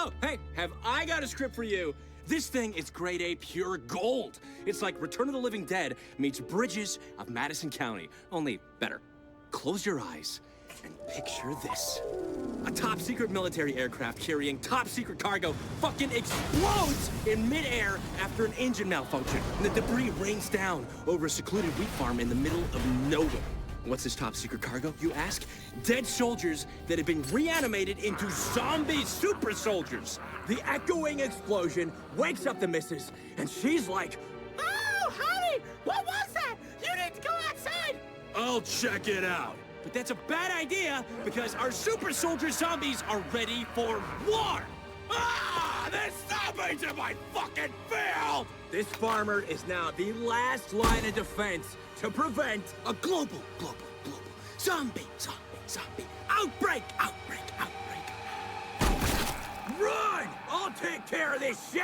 Oh, hey, have I got a script for you? This thing is grade A pure gold. It's like Return of the Living Dead meets Bridges of Madison County, only better. Close your eyes and picture this. A top-secret military aircraft carrying top-secret cargo fucking explodes in midair after an engine malfunction, and the debris rains down over a secluded wheat farm in the middle of nowhere. What's this top-secret cargo, you ask? Dead soldiers that have been reanimated into zombie super soldiers. The echoing explosion wakes up the missus, and she's like, "Oh, honey, what was that? You need to go outside." "I'll check it out." But that's a bad idea, because our super soldier zombies are ready for war. Ah! There's zombies in my fucking field! This farmer is now the last line of defense to prevent a global zombie outbreak. Run! I'll take care of this shit!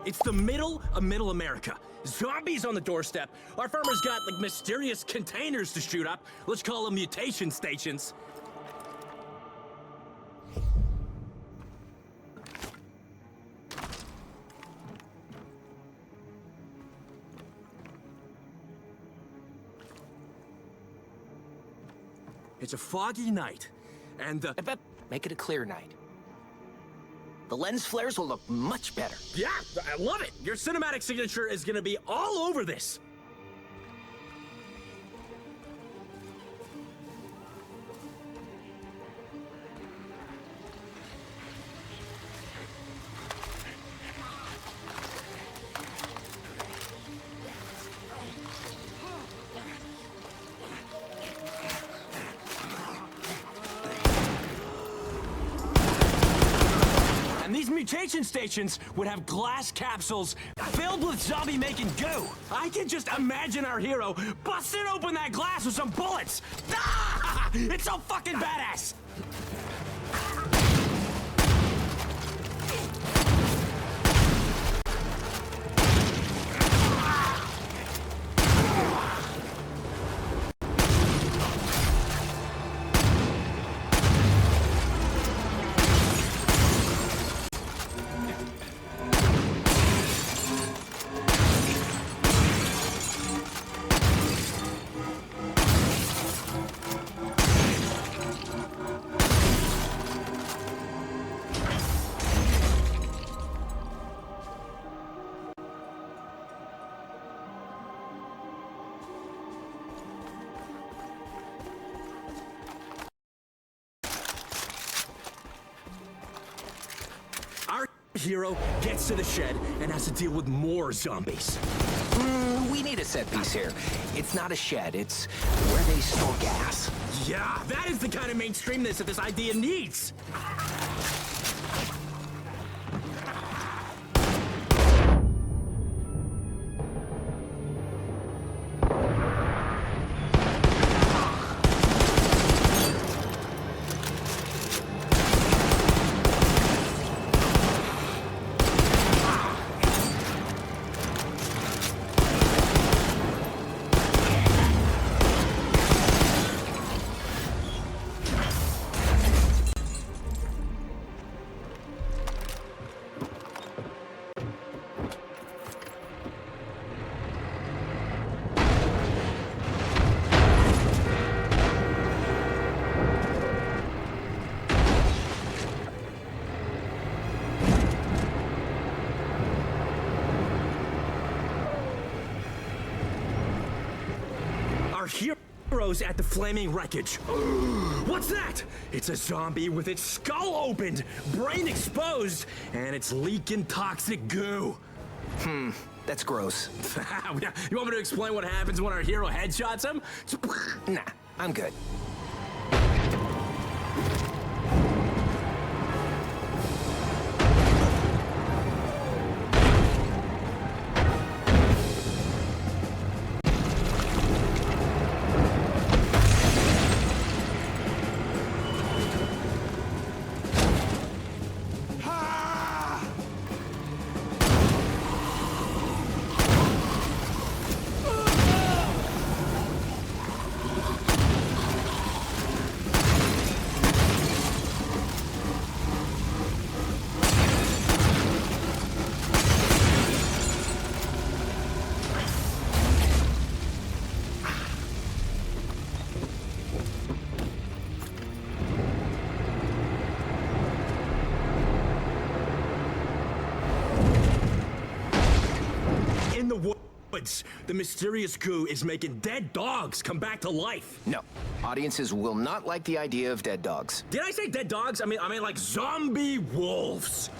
It's the middle of Middle America. Zombies on the doorstep. Our farmer's got, like, mysterious containers to shoot up. Let's call them mutation stations. It's a foggy night, and the... Make it a clear night. The lens flares will look much better. Yeah, I love it! Your cinematic signature is gonna be all over this! And these mutation stations would have glass capsules filled with zombie-making goo. I can just imagine our hero busting open that glass with some bullets. Ah! It's so fucking badass! Our hero gets to the shed and has to deal with more zombies. We need a set piece here. It's not a shed, it's where they store gas. Yeah, that is the kind of mainstreamness that this idea needs. Heroes at the flaming wreckage. What's that? It's a zombie with its skull opened, brain exposed, and it's leaking toxic goo. That's gross. You want me to explain what happens when our hero headshots him? Nah, I'm good. in the woods. The mysterious goo is making dead dogs come back to life. No. Audiences will not like the idea of dead dogs. Did I say dead dogs? I mean like zombie wolves.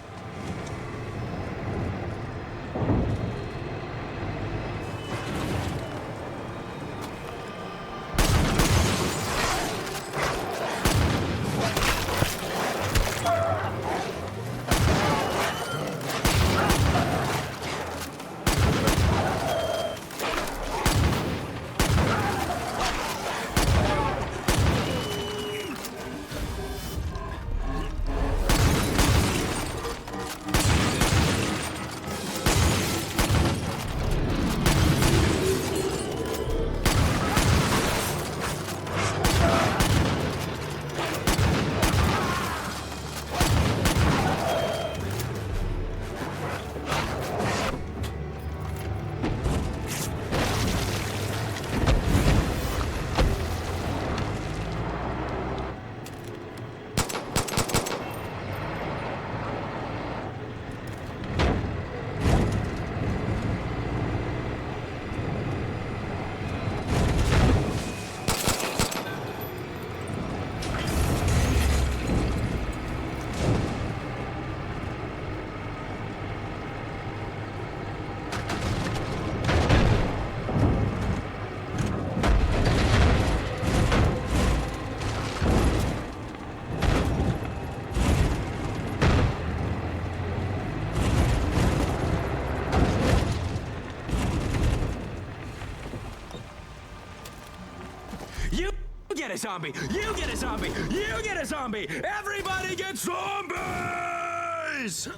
You get a zombie! You get a zombie! You get a zombie! Everybody gets zombies!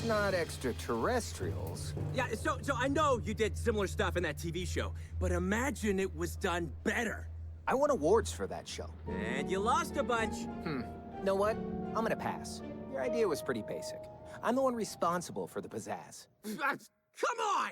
Not extraterrestrials. Yeah, so I know you did similar stuff in that TV show, but imagine it was done better. I won awards for that show. And you lost a bunch. Know what? I'm gonna pass. Your idea was pretty basic. I'm the one responsible for the pizzazz. Come on!